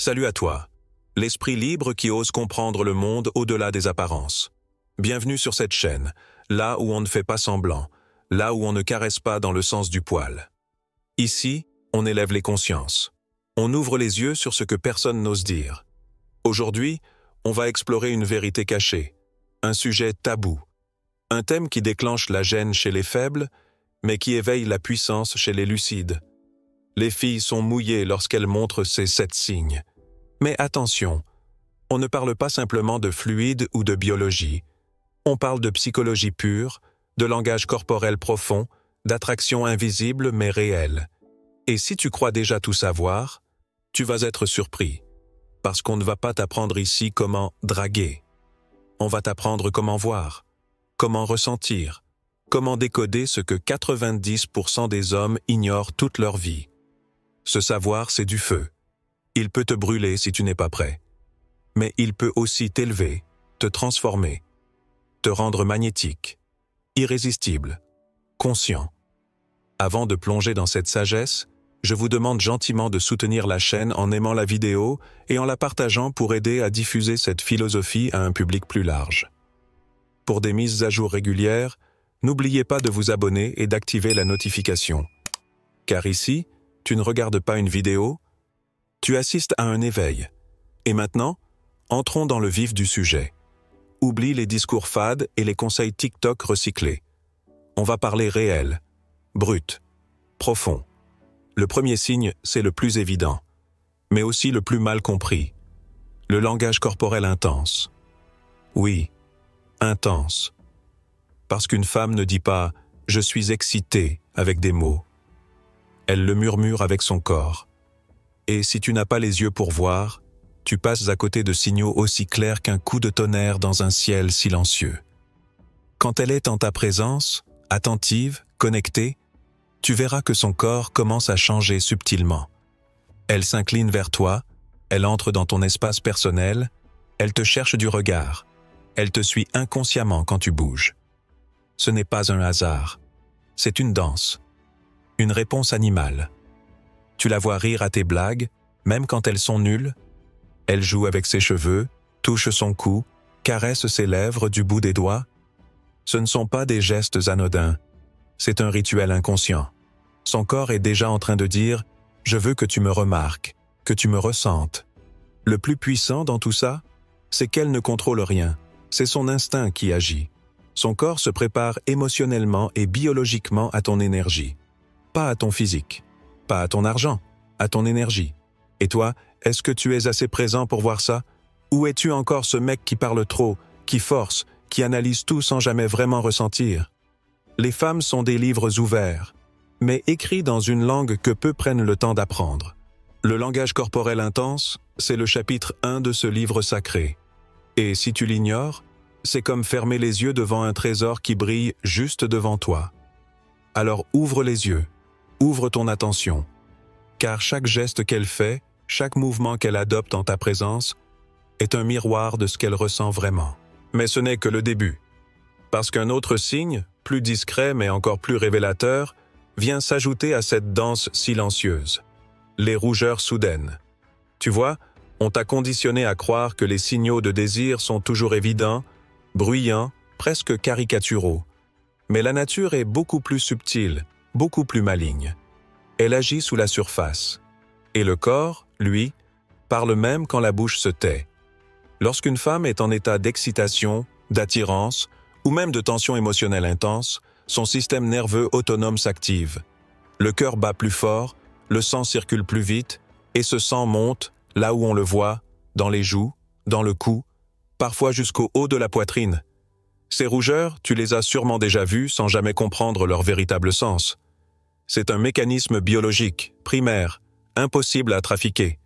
Salut à toi, l'esprit libre qui ose comprendre le monde au-delà des apparences. Bienvenue sur cette chaîne, là où on ne fait pas semblant, là où on ne caresse pas dans le sens du poil. Ici, on élève les consciences. On ouvre les yeux sur ce que personne n'ose dire. Aujourd'hui, on va explorer une vérité cachée, un sujet tabou, un thème qui déclenche la gêne chez les faibles, mais qui éveille la puissance chez les lucides. Les filles sont mouillées lorsqu'elles montrent ces 7 signes. Mais attention, on ne parle pas simplement de fluide ou de biologie. On parle de psychologie pure, de langage corporel profond, d'attraction invisible mais réelle. Et si tu crois déjà tout savoir, tu vas être surpris, parce qu'on ne va pas t'apprendre ici comment draguer. On va t'apprendre comment voir, comment ressentir, comment décoder ce que 90% des hommes ignorent toute leur vie. Ce savoir, c'est du feu. Il peut te brûler si tu n'es pas prêt. Mais il peut aussi t'élever, te transformer, te rendre magnétique, irrésistible, conscient. Avant de plonger dans cette sagesse, je vous demande gentiment de soutenir la chaîne en aimant la vidéo et en la partageant pour aider à diffuser cette philosophie à un public plus large. Pour des mises à jour régulières, n'oubliez pas de vous abonner et d'activer la notification. Car ici, tu ne regardes pas une vidéo, tu assistes à un éveil. Et maintenant, entrons dans le vif du sujet. Oublie les discours fades et les conseils TikTok recyclés. On va parler réel, brut, profond. Le premier signe, c'est le plus évident, mais aussi le plus mal compris. Le langage corporel intense. Oui, intense. Parce qu'une femme ne dit pas « je suis excitée » avec des mots. Elle le murmure avec son corps. Et si tu n'as pas les yeux pour voir, tu passes à côté de signaux aussi clairs qu'un coup de tonnerre dans un ciel silencieux. Quand elle est en ta présence, attentive, connectée, tu verras que son corps commence à changer subtilement. Elle s'incline vers toi, elle entre dans ton espace personnel, elle te cherche du regard, elle te suit inconsciemment quand tu bouges. Ce n'est pas un hasard, c'est une danse, une réponse animale. Tu la vois rire à tes blagues, même quand elles sont nulles. Elle joue avec ses cheveux, touche son cou, caresse ses lèvres du bout des doigts. Ce ne sont pas des gestes anodins, c'est un rituel inconscient. Son corps est déjà en train de dire « Je veux que tu me remarques, que tu me ressentes ». Le plus puissant dans tout ça, c'est qu'elle ne contrôle rien, c'est son instinct qui agit. Son corps se prépare émotionnellement et biologiquement à ton énergie, pas à ton physique. Pas à ton argent, à ton énergie. Et toi, est-ce que tu es assez présent pour voir ça? Ou es-tu encore ce mec qui parle trop, qui force, qui analyse tout sans jamais vraiment ressentir? Les femmes sont des livres ouverts, mais écrits dans une langue que peu prennent le temps d'apprendre. Le langage corporel intense, c'est le chapitre 1 de ce livre sacré. Et si tu l'ignores, c'est comme fermer les yeux devant un trésor qui brille juste devant toi. Alors ouvre les yeux. Ouvre ton attention, car chaque geste qu'elle fait, chaque mouvement qu'elle adopte en ta présence, est un miroir de ce qu'elle ressent vraiment. Mais ce n'est que le début, parce qu'un autre signe, plus discret mais encore plus révélateur, vient s'ajouter à cette danse silencieuse. Les rougeurs soudaines. Tu vois, on t'a conditionné à croire que les signaux de désir sont toujours évidents, bruyants, presque caricaturaux. Mais la nature est beaucoup plus subtile, beaucoup plus maligne. Elle agit sous la surface. Et le corps, lui, parle même quand la bouche se tait. Lorsqu'une femme est en état d'excitation, d'attirance, ou même de tension émotionnelle intense, son système nerveux autonome s'active. Le cœur bat plus fort, le sang circule plus vite, et ce sang monte, là où on le voit, dans les joues, dans le cou, parfois jusqu'au haut de la poitrine. Ces rougeurs, tu les as sûrement déjà vues sans jamais comprendre leur véritable sens. C'est un mécanisme biologique, primaire, impossible à trafiquer.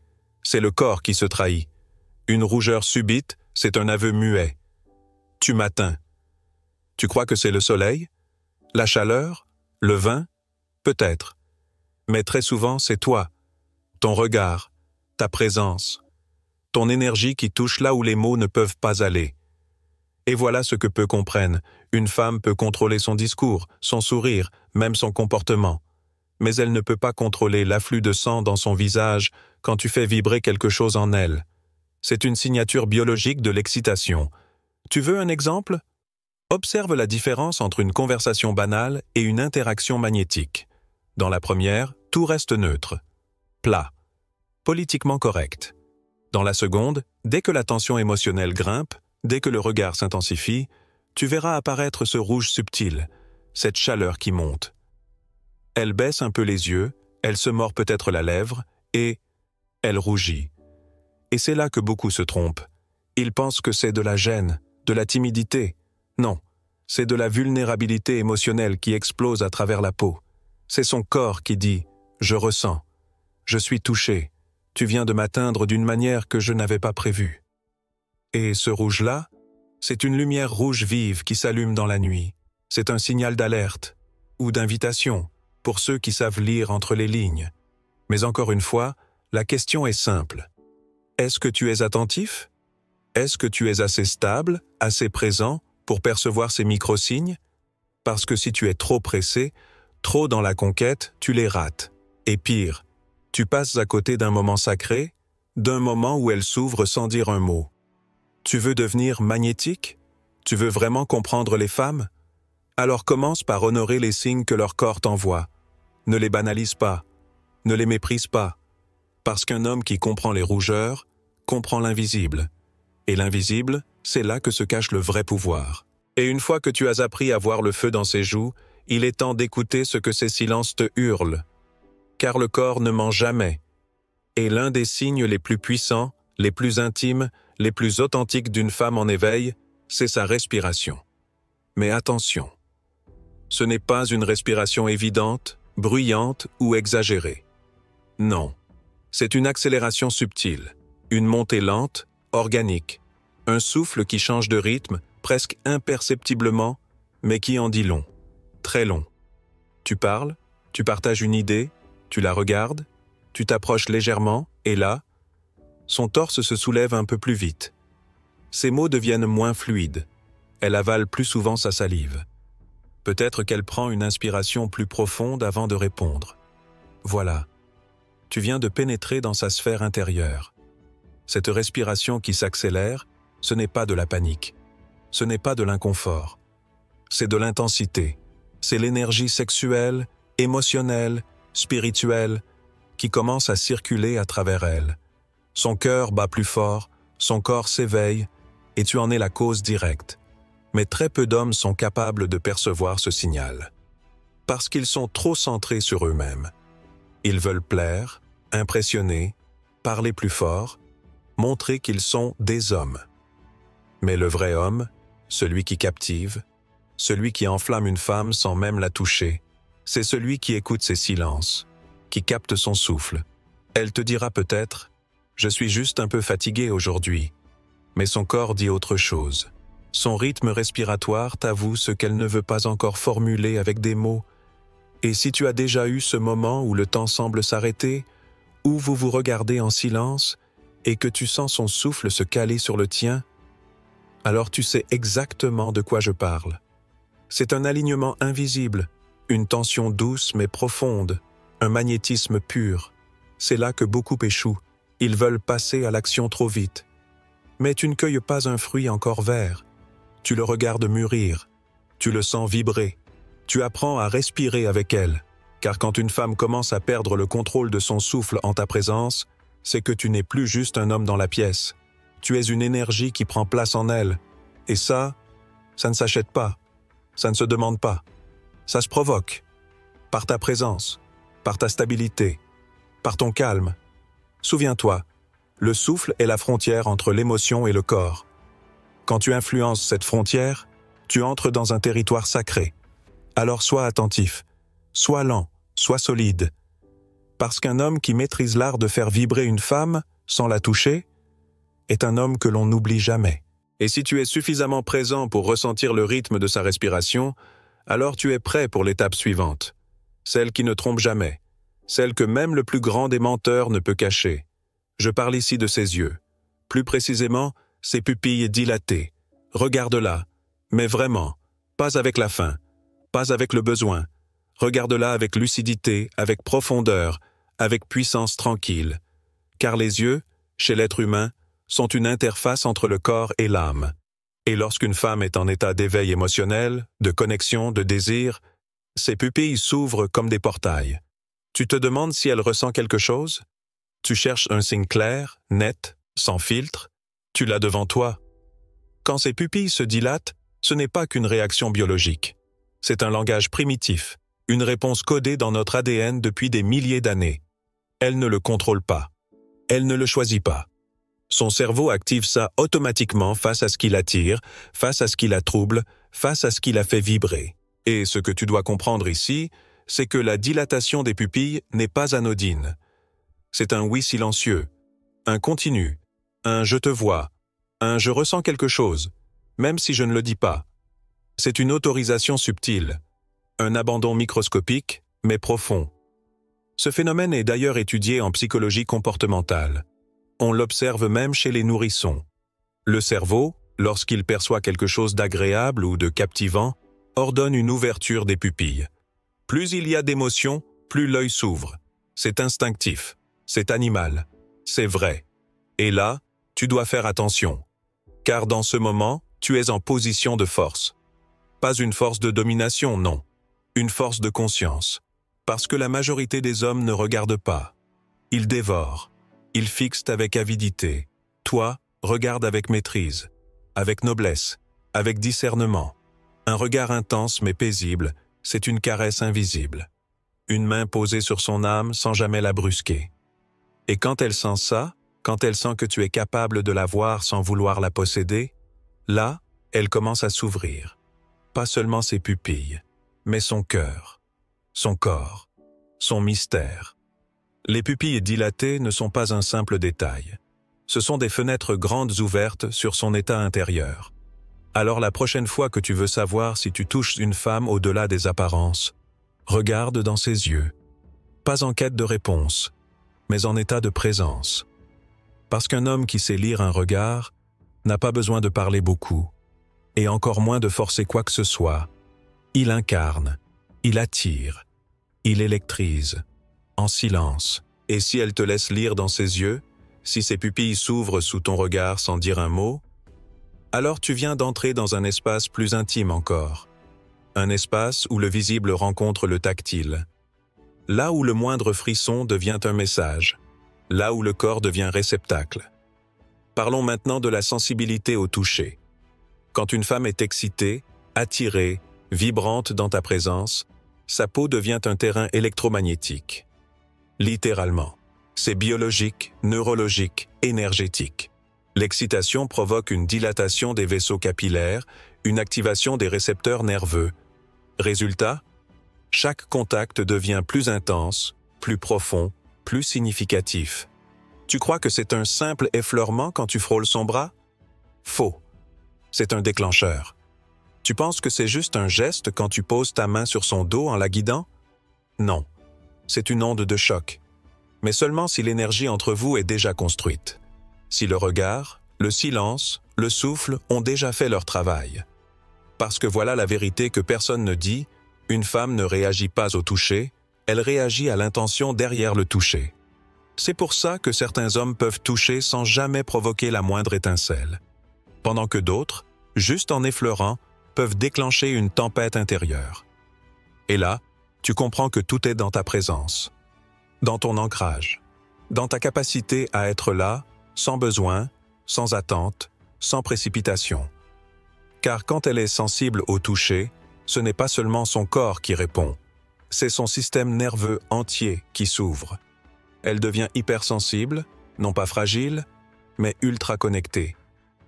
C'est le corps qui se trahit. Une rougeur subite, c'est un aveu muet. Tu m'atteins. Tu crois que c'est le soleil? La chaleur? Le vin? Peut-être. Mais très souvent, c'est toi. Ton regard, ta présence, ton énergie qui touche là où les mots ne peuvent pas aller. Et voilà ce que peu comprennent. Une femme peut contrôler son discours, son sourire, même son comportement. Mais elle ne peut pas contrôler l'afflux de sang dans son visage quand tu fais vibrer quelque chose en elle. C'est une signature biologique de l'excitation. Tu veux un exemple? Observe la différence entre une conversation banale et une interaction magnétique. Dans la première, tout reste neutre, plat, politiquement correct. Dans la seconde, dès que la tension émotionnelle grimpe, dès que le regard s'intensifie, tu verras apparaître ce rouge subtil, cette chaleur qui monte. Elle baisse un peu les yeux, elle se mord peut-être la lèvre, et elle rougit. Et c'est là que beaucoup se trompent. Ils pensent que c'est de la gêne, de la timidité. Non, c'est de la vulnérabilité émotionnelle qui explose à travers la peau. C'est son corps qui dit « Je ressens, je suis touché, tu viens de m'atteindre d'une manière que je n'avais pas prévue. » Et ce rouge-là, c'est une lumière rouge vive qui s'allume dans la nuit. C'est un signal d'alerte ou d'invitation pour ceux qui savent lire entre les lignes. Mais encore une fois, la question est simple. Est-ce que tu es attentif? Est-ce que tu es assez stable, assez présent pour percevoir ces micro-signes? Parce que si tu es trop pressé, trop dans la conquête, tu les rates. Et pire, tu passes à côté d'un moment sacré, d'un moment où elle s'ouvre sans dire un mot. Tu veux devenir magnétique? Tu veux vraiment comprendre les femmes? Alors commence par honorer les signes que leur corps t'envoie. Ne les banalise pas, ne les méprise pas, parce qu'un homme qui comprend les rougeurs comprend l'invisible. Et l'invisible, c'est là que se cache le vrai pouvoir. Et une fois que tu as appris à voir le feu dans ses joues, il est temps d'écouter ce que ces silences te hurlent. Car le corps ne ment jamais. Et l'un des signes les plus puissants, les plus intimes, les plus authentiques d'une femme en éveil, c'est sa respiration. Mais attention, ce n'est pas une respiration évidente, bruyante ou exagérée. Non, c'est une accélération subtile, une montée lente, organique, un souffle qui change de rythme, presque imperceptiblement, mais qui en dit long, très long. Tu parles, tu partages une idée, tu la regardes, tu t'approches légèrement, et là, son torse se soulève un peu plus vite. Ses mots deviennent moins fluides. Elle avale plus souvent sa salive. Peut-être qu'elle prend une inspiration plus profonde avant de répondre. Voilà. Tu viens de pénétrer dans sa sphère intérieure. Cette respiration qui s'accélère, ce n'est pas de la panique. Ce n'est pas de l'inconfort. C'est de l'intensité. C'est l'énergie sexuelle, émotionnelle, spirituelle, qui commence à circuler à travers elle. Son cœur bat plus fort, son corps s'éveille, et tu en es la cause directe. Mais très peu d'hommes sont capables de percevoir ce signal. Parce qu'ils sont trop centrés sur eux-mêmes. Ils veulent plaire, impressionner, parler plus fort, montrer qu'ils sont des hommes. Mais le vrai homme, celui qui captive, celui qui enflamme une femme sans même la toucher, c'est celui qui écoute ses silences, qui capte son souffle. Elle te dira peut-être « Je suis juste un peu fatigué aujourd'hui », mais son corps dit autre chose. Son rythme respiratoire t'avoue ce qu'elle ne veut pas encore formuler avec des mots. Et si tu as déjà eu ce moment où le temps semble s'arrêter, où vous vous regardez en silence et que tu sens son souffle se caler sur le tien, alors tu sais exactement de quoi je parle. C'est un alignement invisible, une tension douce mais profonde, un magnétisme pur. C'est là que beaucoup échouent. Ils veulent passer à l'action trop vite. Mais tu ne cueilles pas un fruit encore vert. Tu le regardes mûrir. Tu le sens vibrer. Tu apprends à respirer avec elle. Car quand une femme commence à perdre le contrôle de son souffle en ta présence, c'est que tu n'es plus juste un homme dans la pièce. Tu es une énergie qui prend place en elle. Et ça ne s'achète pas. Ça ne se demande pas. Ça se provoque. Par ta présence, par ta stabilité, par ton calme. Souviens-toi, le souffle est la frontière entre l'émotion et le corps. Quand tu influences cette frontière, tu entres dans un territoire sacré. Alors sois attentif, sois lent, sois solide. Parce qu'un homme qui maîtrise l'art de faire vibrer une femme sans la toucher est un homme que l'on n'oublie jamais. Et si tu es suffisamment présent pour ressentir le rythme de sa respiration, alors tu es prêt pour l'étape suivante. Celle qui ne trompe jamais, celle que même le plus grand des menteurs ne peut cacher. Je parle ici de ses yeux. Plus précisément, ses pupilles dilatées. Regarde-la, mais vraiment, pas avec la faim, pas avec le besoin. Regarde-la avec lucidité, avec profondeur, avec puissance tranquille. car les yeux, chez l'être humain, sont une interface entre le corps et l'âme. Et lorsqu'une femme est en état d'éveil émotionnel, de connexion, de désir, ses pupilles s'ouvrent comme des portails. Tu te demandes si elle ressent quelque chose? Tu cherches un signe clair, net, sans filtre. Tu l'as devant toi. Quand ses pupilles se dilatent, ce n'est pas qu'une réaction biologique. C'est un langage primitif, une réponse codée dans notre ADN depuis des milliers d'années. Elle ne le contrôle pas. Elle ne le choisit pas. Son cerveau active ça automatiquement face à ce qui l'attire, face à ce qui la trouble, face à ce qui la fait vibrer. Et ce que tu dois comprendre ici, c'est que la dilatation des pupilles n'est pas anodine. C'est un oui silencieux, un continu, un je te vois, un je ressens quelque chose, même si je ne le dis pas. C'est une autorisation subtile, un abandon microscopique, mais profond. Ce phénomène est d'ailleurs étudié en psychologie comportementale. On l'observe même chez les nourrissons. Le cerveau, lorsqu'il perçoit quelque chose d'agréable ou de captivant, ordonne une ouverture des pupilles. Plus il y a d'émotions, plus l'œil s'ouvre. C'est instinctif, c'est animal, c'est vrai. Et là, tu dois faire attention. Car dans ce moment, tu es en position de force. Pas une force de domination, non. Une force de conscience. Parce que la majorité des hommes ne regardent pas. Ils dévorent. Ils fixent avec avidité. Toi, regarde avec maîtrise, avec noblesse, avec discernement. Un regard intense mais paisible, c'est une caresse invisible. Une main posée sur son âme sans jamais la brusquer. Et quand elle sent ça, quand elle sent que tu es capable de la voir sans vouloir la posséder, là, elle commence à s'ouvrir. Pas seulement ses pupilles, mais son cœur, son corps, son mystère. Les pupilles dilatées ne sont pas un simple détail. Ce sont des fenêtres grandes ouvertes sur son état intérieur. Alors la prochaine fois que tu veux savoir si tu touches une femme au-delà des apparences, regarde dans ses yeux. Pas en quête de réponse, mais en état de présence. Parce qu'un homme qui sait lire un regard n'a pas besoin de parler beaucoup, et encore moins de forcer quoi que ce soit. Il incarne, il attire, il électrise. En silence. Et si elle te laisse lire dans ses yeux, si ses pupilles s'ouvrent sous ton regard sans dire un mot, alors tu viens d'entrer dans un espace plus intime encore. Un espace où le visible rencontre le tactile. Là où le moindre frisson devient un message. Là où le corps devient réceptacle. Parlons maintenant de la sensibilité au toucher. Quand une femme est excitée, attirée, vibrante dans ta présence, sa peau devient un terrain électromagnétique. Littéralement. C'est biologique, neurologique, énergétique. L'excitation provoque une dilatation des vaisseaux capillaires, une activation des récepteurs nerveux. Résultat, chaque contact devient plus intense, plus profond, plus significatif. Tu crois que c'est un simple effleurement quand tu frôles son bras? Faux. C'est un déclencheur. Tu penses que c'est juste un geste quand tu poses ta main sur son dos en la guidant? Non. C'est une onde de choc, mais seulement si l'énergie entre vous est déjà construite. Si le regard, le silence, le souffle ont déjà fait leur travail. Parce que voilà la vérité que personne ne dit, une femme ne réagit pas au toucher, elle réagit à l'intention derrière le toucher. C'est pour ça que certains hommes peuvent toucher sans jamais provoquer la moindre étincelle, pendant que d'autres, juste en effleurant, peuvent déclencher une tempête intérieure. Et là, tu comprends que tout est dans ta présence, dans ton ancrage, dans ta capacité à être là, sans besoin, sans attente, sans précipitation. Car quand elle est sensible au toucher, ce n'est pas seulement son corps qui répond, c'est son système nerveux entier qui s'ouvre. Elle devient hypersensible, non pas fragile, mais ultra connectée.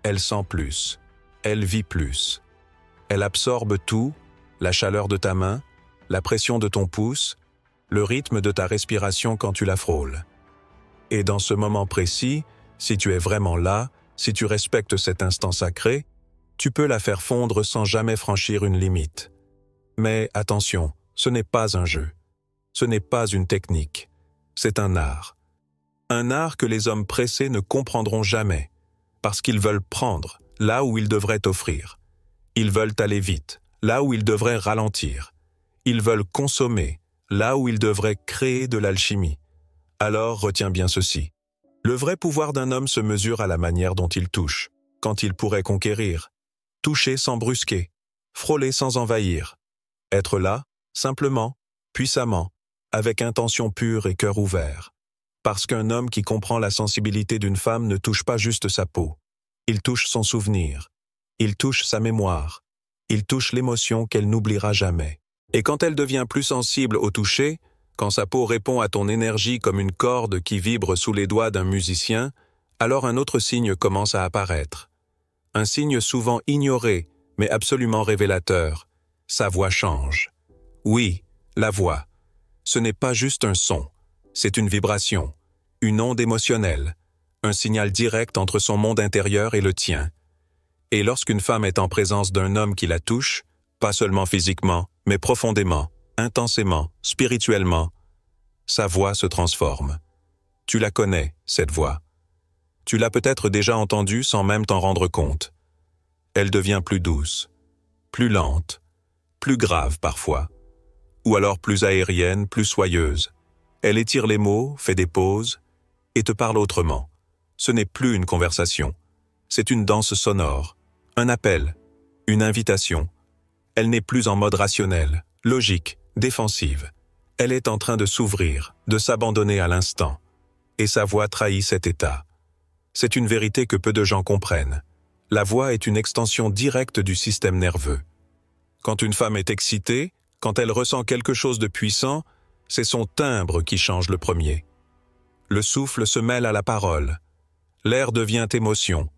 Elle sent plus, elle vit plus. Elle absorbe tout, la chaleur de ta main, la pression de ton pouce, le rythme de ta respiration quand tu la frôles. Et dans ce moment précis, si tu es vraiment là, si tu respectes cet instant sacré, tu peux la faire fondre sans jamais franchir une limite. Mais attention, ce n'est pas un jeu. Ce n'est pas une technique. C'est un art. Un art que les hommes pressés ne comprendront jamais, parce qu'ils veulent prendre là où ils devraient offrir. Ils veulent aller vite, là où ils devraient ralentir. Ils veulent consommer, là où ils devraient créer de l'alchimie. Alors retiens bien ceci. Le vrai pouvoir d'un homme se mesure à la manière dont il touche, quand il pourrait conquérir. Toucher sans brusquer, frôler sans envahir. Être là, simplement, puissamment, avec intention pure et cœur ouvert. Parce qu'un homme qui comprend la sensibilité d'une femme ne touche pas juste sa peau. Il touche son souvenir. Il touche sa mémoire. Il touche l'émotion qu'elle n'oubliera jamais. Et quand elle devient plus sensible au toucher, quand sa peau répond à ton énergie comme une corde qui vibre sous les doigts d'un musicien, alors un autre signe commence à apparaître. Un signe souvent ignoré, mais absolument révélateur. Sa voix change. Oui, la voix. Ce n'est pas juste un son. C'est une vibration, une onde émotionnelle, un signal direct entre son monde intérieur et le tien. Et lorsqu'une femme est en présence d'un homme qui la touche, pas seulement physiquement, mais profondément, intensément, spirituellement, sa voix se transforme. Tu la connais, cette voix. Tu l'as peut-être déjà entendue sans même t'en rendre compte. Elle devient plus douce, plus lente, plus grave parfois, ou alors plus aérienne, plus soyeuse. Elle étire les mots, fait des pauses, et te parle autrement. Ce n'est plus une conversation, c'est une danse sonore, un appel, une invitation. Elle n'est plus en mode rationnel, logique, défensive. Elle est en train de s'ouvrir, de s'abandonner à l'instant. Et sa voix trahit cet état. C'est une vérité que peu de gens comprennent. La voix est une extension directe du système nerveux. Quand une femme est excitée, quand elle ressent quelque chose de puissant, c'est son timbre qui change le premier. Le souffle se mêle à la parole. L'air devient émotion.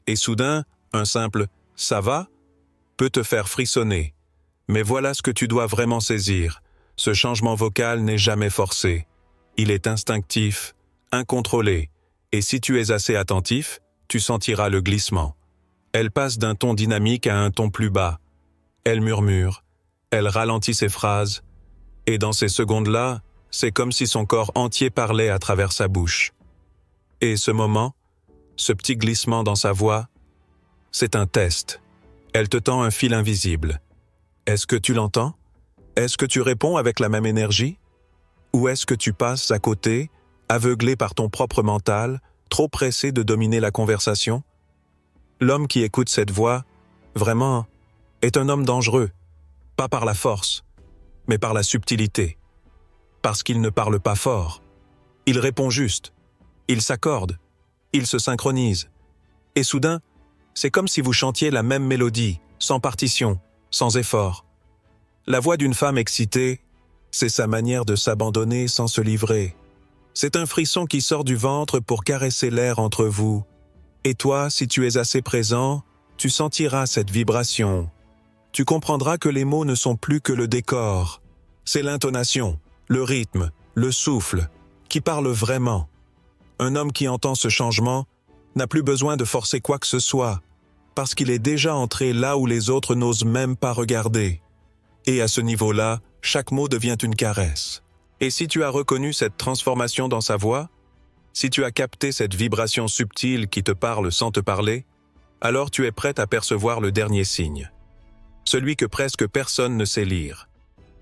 Et soudain, un simple « ça va » peut te faire frissonner. Mais voilà ce que tu dois vraiment saisir. Ce changement vocal n'est jamais forcé. Il est instinctif, incontrôlé. Et si tu es assez attentif, tu sentiras le glissement. Elle passe d'un ton dynamique à un ton plus bas. Elle murmure. Elle ralentit ses phrases. Et dans ces secondes-là, c'est comme si son corps entier parlait à travers sa bouche. Et ce moment, ce petit glissement dans sa voix, c'est un test. Elle te tend un fil invisible. Est-ce que tu l'entends? Est-ce que tu réponds avec la même énergie? Ou est-ce que tu passes à côté, aveuglé par ton propre mental, trop pressé de dominer la conversation? L'homme qui écoute cette voix, vraiment, est un homme dangereux, pas par la force, mais par la subtilité. Parce qu'il ne parle pas fort. Il répond juste. Il s'accorde. Il se synchronise. Et soudain, c'est comme si vous chantiez la même mélodie, sans partition, sans effort. La voix d'une femme excitée, c'est sa manière de s'abandonner sans se livrer. C'est un frisson qui sort du ventre pour caresser l'air entre vous. Et toi, si tu es assez présent, tu sentiras cette vibration. Tu comprendras que les mots ne sont plus que le décor. C'est l'intonation, le rythme, le souffle, qui parlent vraiment. Un homme qui entend ce changement n'a plus besoin de forcer quoi que ce soit, parce qu'il est déjà entré là où les autres n'osent même pas regarder. Et à ce niveau-là, chaque mot devient une caresse. Et si tu as reconnu cette transformation dans sa voix, si tu as capté cette vibration subtile qui te parle sans te parler, alors tu es prête à percevoir le dernier signe. Celui que presque personne ne sait lire.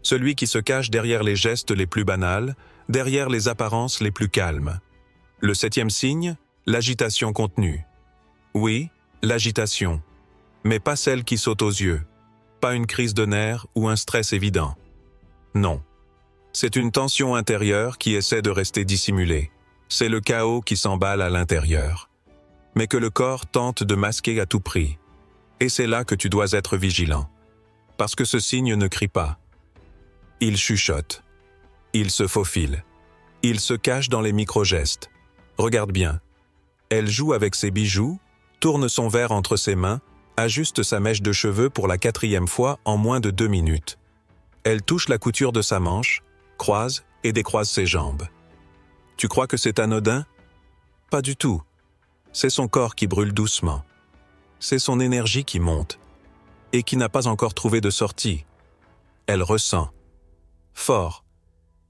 Celui qui se cache derrière les gestes les plus banals, derrière les apparences les plus calmes. Le 7e signe, l'agitation contenue. Oui, l'agitation, mais pas celle qui saute aux yeux, pas une crise de nerfs ou un stress évident. Non. C'est une tension intérieure qui essaie de rester dissimulée. C'est le chaos qui s'emballe à l'intérieur, mais que le corps tente de masquer à tout prix. Et c'est là que tu dois être vigilant, parce que ce signe ne crie pas. Il chuchote, il se faufile, il se cache dans les micro-gestes. Regarde bien. Elle joue avec ses bijoux, tourne son verre entre ses mains, ajuste sa mèche de cheveux pour la 4e fois en moins de 2 minutes. Elle touche la couture de sa manche, croise et décroise ses jambes. Tu crois que c'est anodin? Pas du tout. C'est son corps qui brûle doucement. C'est son énergie qui monte et qui n'a pas encore trouvé de sortie. Elle ressent. Fort.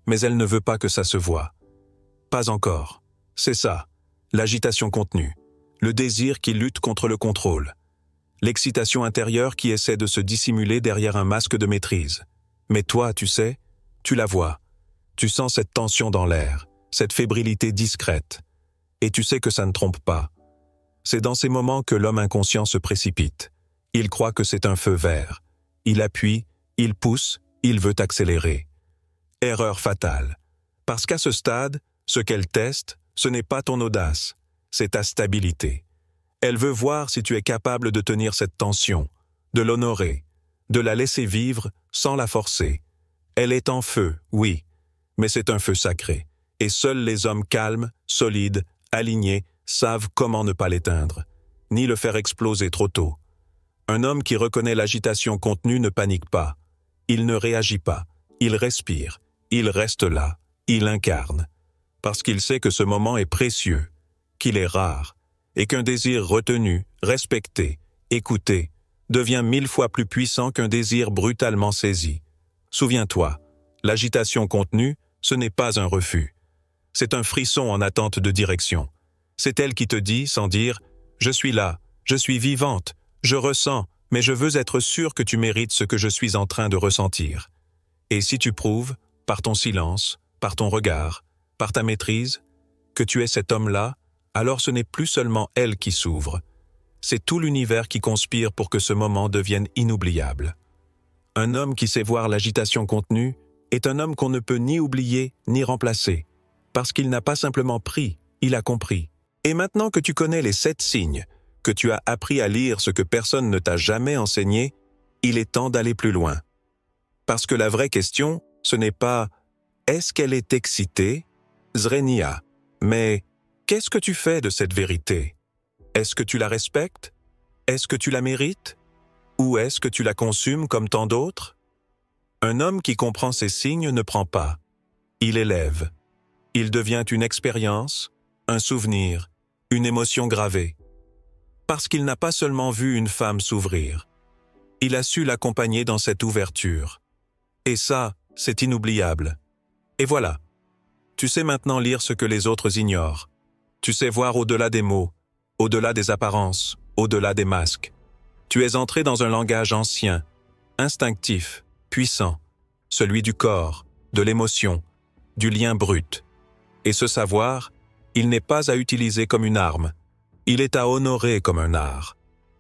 Mais elle ne veut pas que ça se voie. Pas encore. C'est ça, l'agitation contenue, le désir qui lutte contre le contrôle, l'excitation intérieure qui essaie de se dissimuler derrière un masque de maîtrise. Mais toi, tu sais, tu la vois. Tu sens cette tension dans l'air, cette fébrilité discrète. et tu sais que ça ne trompe pas. C'est dans ces moments que l'homme inconscient se précipite. Il croit que c'est un feu vert. Il appuie, il pousse, il veut accélérer. Erreur fatale. Parce qu'à ce stade, ce qu'elle teste, ce n'est pas ton audace, c'est ta stabilité. Elle veut voir si tu es capable de tenir cette tension, de l'honorer, de la laisser vivre sans la forcer. Elle est en feu, oui, mais c'est un feu sacré, et seuls les hommes calmes, solides, alignés, savent comment ne pas l'éteindre, ni le faire exploser trop tôt. Un homme qui reconnaît l'agitation contenue ne panique pas. Il ne réagit pas, il respire, il reste là, il incarne, parce qu'il sait que ce moment est précieux, qu'il est rare, et qu'un désir retenu, respecté, écouté, devient 1000 fois plus puissant qu'un désir brutalement saisi. Souviens-toi, l'agitation contenue, ce n'est pas un refus. C'est un frisson en attente de direction. C'est elle qui te dit, sans dire « Je suis là, je suis vivante, je ressens, mais je veux être sûr que tu mérites ce que je suis en train de ressentir. » Et si tu prouves, par ton silence, par ton regard, par ta maîtrise, que tu es cet homme-là, alors ce n'est plus seulement elle qui s'ouvre. C'est tout l'univers qui conspire pour que ce moment devienne inoubliable. Un homme qui sait voir l'agitation contenue est un homme qu'on ne peut ni oublier ni remplacer, parce qu'il n'a pas simplement pris, il a compris. Et maintenant que tu connais les 7 signes, que tu as appris à lire ce que personne ne t'a jamais enseigné, il est temps d'aller plus loin. Parce que la vraie question, ce n'est pas « est-ce qu'elle est excitée ?» Zrenia, mais qu'est-ce que tu fais de cette vérité? Est-ce que tu la respectes? Est-ce que tu la mérites? Ou est-ce que tu la consumes comme tant d'autres? Un homme qui comprend ces signes ne prend pas. Il élève. Il devient une expérience, un souvenir, une émotion gravée. Parce qu'il n'a pas seulement vu une femme s'ouvrir. Il a su l'accompagner dans cette ouverture. Et ça, c'est inoubliable. Et voilà. Tu sais maintenant lire ce que les autres ignorent. Tu sais voir au-delà des mots, au-delà des apparences, au-delà des masques. Tu es entré dans un langage ancien, instinctif, puissant, celui du corps, de l'émotion, du lien brut. Et ce savoir, il n'est pas à utiliser comme une arme, il est à honorer comme un art.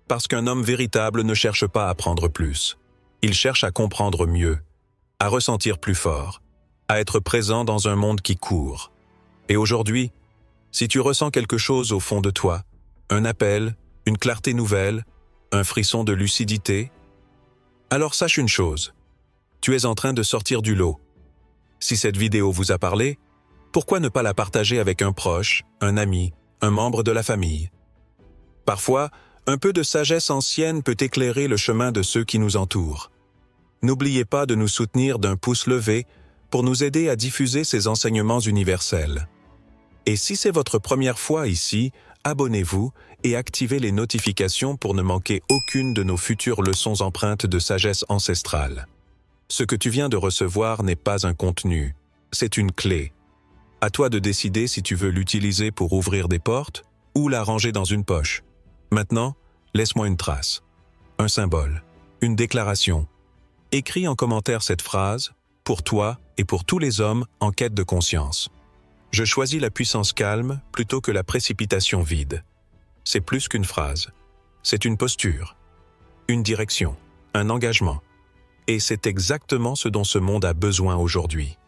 Parce qu'un homme véritable ne cherche pas à apprendre plus. Il cherche à comprendre mieux, à ressentir plus fort, à être présent dans un monde qui court. Et aujourd'hui, si tu ressens quelque chose au fond de toi, un appel, une clarté nouvelle, un frisson de lucidité, alors sache une chose, tu es en train de sortir du lot. Si cette vidéo vous a parlé, pourquoi ne pas la partager avec un proche, un ami, un membre de la famille? Parfois, un peu de sagesse ancienne peut éclairer le chemin de ceux qui nous entourent. N'oubliez pas de nous soutenir d'un pouce levé pour nous aider à diffuser ces enseignements universels. Et si c'est votre première fois ici, abonnez-vous et activez les notifications pour ne manquer aucune de nos futures leçons empreintes de sagesse ancestrale. Ce que tu viens de recevoir n'est pas un contenu, c'est une clé. À toi de décider si tu veux l'utiliser pour ouvrir des portes ou la ranger dans une poche. Maintenant, laisse-moi une trace, un symbole, une déclaration. Écris en commentaire cette phrase, pour toi et pour tous les hommes en quête de conscience. Je choisis la puissance calme plutôt que la précipitation vide. C'est plus qu'une phrase. C'est une posture, une direction, un engagement. Et c'est exactement ce dont ce monde a besoin aujourd'hui.